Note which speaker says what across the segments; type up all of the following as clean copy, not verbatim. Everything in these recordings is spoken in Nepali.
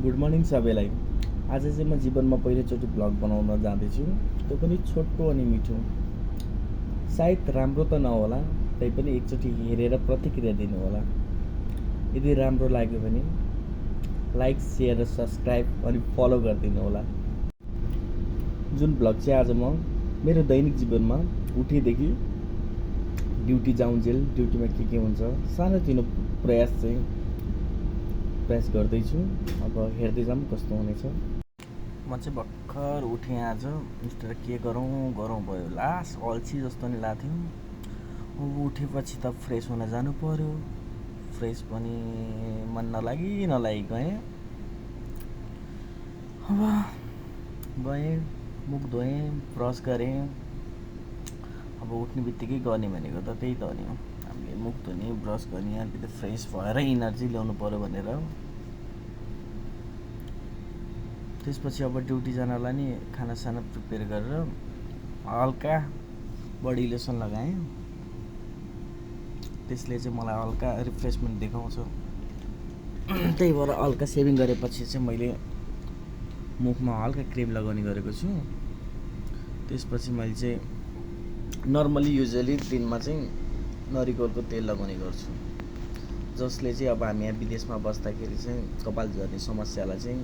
Speaker 1: गुड मर्निङ सबैलाई। आज चाहिँ म जीवनमा पहिलोचोटि ब्लग बनाउन जाँदैछु, त्यो पनि छोटो अनि मिठो। सायद राम्रो त नहोला, तैपनि एकचोटि हेरेर प्रतिक्रिया दिनु होला। यदि राम्रो लाग्यो भने लाइक, सेयर र सब्सक्राइब अनि फलो गरिदिनु होला। जुन ब्लग चाहिँ आज म मेरो दैनिक जीवनमा उठेदेखि ड्युटी जाउन्जेल ड्युटीमा के हुन्छ सानोतिनो प्रयास गर्दैछु। अब हेर्दै जाऊँ कस्तो हुनेछ। म चाहिँ भर्खर उठेँ आज। मिस्टर के गरौँ भयो, लास अल्छी जस्तो नि लाग्थ्यो। अब उठेपछि त फ्रेस हुन जानु पर्यो। फ्रेस पनि मन नलागी गएँ। अब गएँ, मुख धोएँ, ब्रस गरेँ। अब उठ्ने बित्तिकै गर्ने भनेको त त्यही त हो नि। हामीले मुख धुने, ब्रस गर्ने, अलिकति फ्रेस भएर इनर्जी ल्याउनु पर्यो भनेर। त्यसपछि अब ड्युटी जानलाई नि खानासाना प्रिपेयर गरेर हल्का बडी लोसन लगाएँ। त्यसले चाहिँ मलाई हल्का रिफ्रेसमेन्ट देखाउँछ। त्यही भएर हल्का सेभिङ गरेपछि चाहिँ मैले मुखमा हल्का क्रिम लगाउने गरेको छु। त्यसपछि मैले चाहिँ नर्मली युजुअली दिनमा चाहिँ नरिवलको तेल लगाउने गर्छु, जसले चाहिँ अब हामी यहाँ विदेशमा बस्दाखेरि चाहिँ कपाल झर्ने समस्यालाई चाहिँ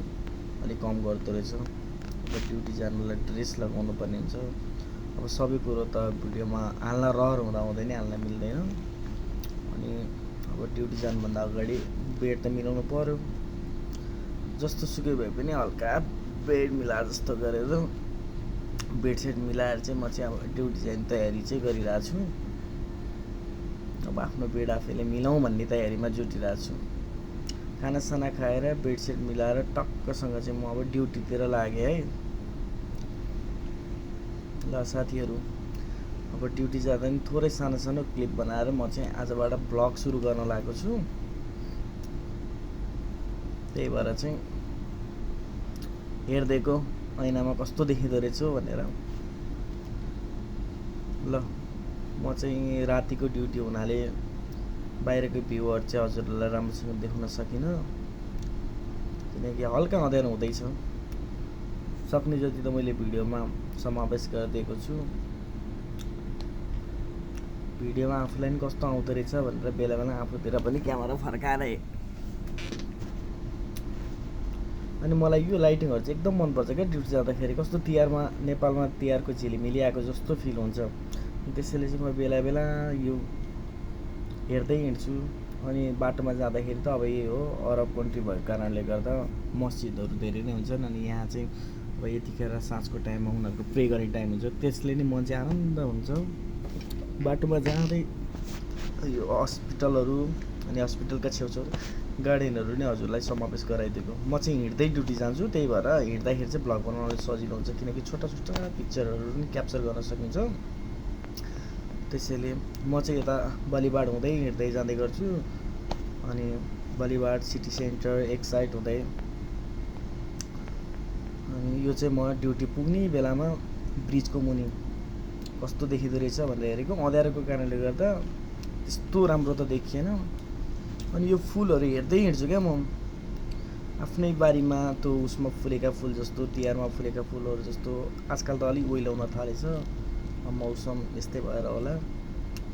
Speaker 1: अलिक कम गर्दो रहेछ। अब ड्युटी जानुलाई ड्रेस लगाउनु पर्ने हुन्छ। अब सबै कुरो त भिडियोमा हाल्न रहर हुँदा हुँदैन, हाल्न मिल्दैन। अनि अब ड्युटी जानुभन्दा अगाडि बेड त मिलाउनु पर्यो। जस्तो सुकै भए पनि हल्का बेड मिलाएर जस्तो गरेर बेडसेट मिलाएर चाहिँ म चाहिँ अब ड्युटी जाने तयारी चाहिँ गरिरहेको छु। अब आफ्नो बेड आफैले मिलाउँ भन्ने तयारीमा जुटिरहेको छु। खानासाना खाएर बेडसेट मिलाएर टक्कसँग चाहिँ म अब ड्युटीतिर लागेँ है। ल साथीहरू, अब ड्युटी जाँदा नि थोरै सानो क्लिप बनाएर म चाहिँ आजबाट ब्लग सुरु गर्न लागेको छु। त्यही भएर चाहिँ हेर्दैको ऐनामा कस्तो देखिँदो रहेछ भनेर। ल म चाहिँ रातिको ड्युटी हुनाले बाहिरको भ्यूहरू चाहिँ हजुरहरूलाई राम्रोसँग देख्न सकिनँ, किनकि हल्का अँध्यारो हुँदैछ। सक्ने जति त मैले भिडियोमा समावेश गरिदिएको छु। भिडियोमा आफूलाई पनि कस्तो आउँदो रहेछ भनेर बेला बेला आफूतिर पनि क्यामेरा फर्काएर। अनि मलाई यो लाइटिङहरू चाहिँ एकदम मनपर्छ क्या ड्युटी जाँदाखेरि। कस्तो तिहारमा नेपालमा तिहारको झिलिमिली आएको जस्तो फिल हुन्छ। त्यसैले चाहिँ म बेला बेला यो हेर्दै हिँड्छु। अनि बाटोमा जाँदाखेरि त अब यही हो, अरब कन्ट्री भएको कारणले गर्दा मस्जिदहरू धेरै नै हुन्छन्। अनि यहाँ चाहिँ अब यतिखेर साँझको टाइममा उनीहरूको प्रे गर्ने टाइम हुन्छ, त्यसले नै मन चाहिँ आनन्द हुन्छ। बाटोमा जाँदै यो हस्पिटलहरू अनि हस्पिटलका छेउछाउ गार्डनहरू नै हजुरलाई समावेश गराइदिएको। म चाहिँ हिँड्दै ड्युटी जान्छु, त्यही भएर हिँड्दाखेरि चाहिँ भ्लग बनाउन सजिलो हुन्छ, किनकि छोटा पिक्चरहरू पनि क्याप्चर गर्न सकिन्छ। त्यसैले म चाहिँ यता बलिबाड हुँदै हिँड्दै जाँदै गर्छु। अनि बलिबाड सिटी सेन्टर एक साइड हुँदै, अनि यो चाहिँ म ड्युटी पुग्ने बेलामा ब्रिजको मुनि कस्तो देखिँदो रहेछ भनेर हेरेको। अँध्यारोको कारणले गर्दा त्यस्तो राम्रो त देखिएन। अनि यो फुलहरू हेर्दै हिँड्छु क्या म। आफ्नै बारीमा त्यो उसमा फुलेका फुल जस्तो, तिहारमा फुलेका फुलहरू जस्तो। आजकल त अलिक ओइलाउन थालेछ, मौसम यस्तै भएर होला।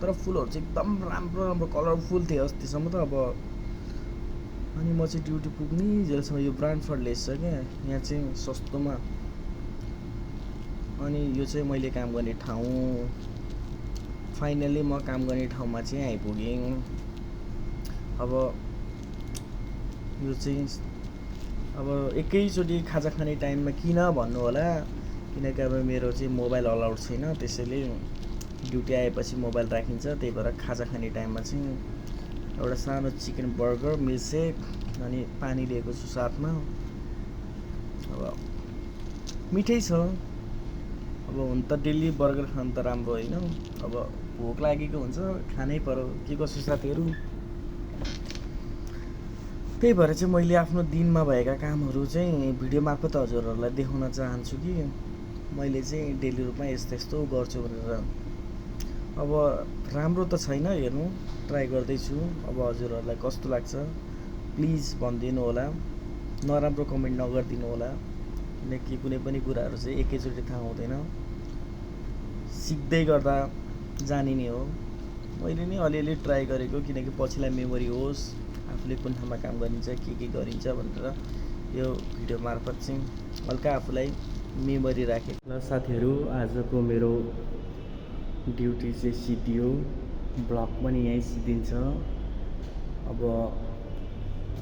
Speaker 1: तर फुलहरू चाहिँ एकदम राम्रो कलरफुल थिए अस्तिसम्म त। अब अनि म चाहिँ ड्युटी पुग्ने जेलसम्म यो ब्रान्डफोर्ड लेस छ क्या यहाँ चाहिँ सस्तोमा। अनि यो चाहिँ मैले काम गर्ने ठाउँ। फाइनली म काम गर्ने ठाउँमा चाहिँ आइपुगेँ। अब यो चाहिँ अब एकैचोटि खाजा खाने टाइममा किन भन्नु होला, किनकि अब मेरो चाहिँ मोबाइल अलाउड छैन। त्यसैले ड्युटी आएपछि मोबाइल राखिन्छ। त्यही भएर खाजा खाने टाइममा चाहिँ एउटा सानो चिकन बर्गर, मिल्कसेक अनि पानी लिएको छु साथमा। अब मिठै छ। अब हुन त डेली बर्गर खानु त राम्रो होइन, अब भोक लागेको हुन्छ, खानै पर्यो। के कसो साथीहरू, त्यही भएर चाहिँ मैले आफ्नो दिनमा भएका कामहरू चाहिँ भिडियो मार्फत हजुरहरूलाई देखाउन चाहन्छु कि मैले चाहिँ डेली रूपमा यस्तो गर्छु भनेर। अब राम्रो त छैन, हेर्नु ट्राई गर्दैछु। अब हजुरहरूलाई कस्तो लाग्छ प्लिज भनिदिनु होला। नराम्रो कमेन्ट नगरिदिनु होला, किनकि कुनै पनि कुराहरू चाहिँ एकैचोटि थाहा हुँदैन, सिक्दै गर्दा जानिने हो। मैले नि अलिअलि ट्राई गरेको, किनकि पछिलाई मेमोरी होस्, आफूले कुन ठाउँमा काम गरिन्छ, के गरिन्छ भनेर यो भिडियो मार्फत चाहिँ हल्का आफूलाई मेमोरी राखेँ। ल साथीहरू, आजको मेरो ड्युटी चाहिँ सिद्धियो, भ्लग पनि यहीँ सिद्धिन्छ। अब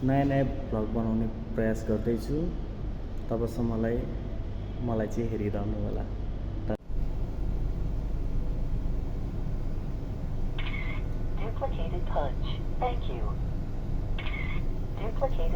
Speaker 1: नयाँ नयाँ भ्लग बनाउने प्रयास गर्दैछु, तबसम्मलाई मलाई चाहिँ हेरिरहनु होला।
Speaker 2: Duplicated punch. Thank you. Duplicated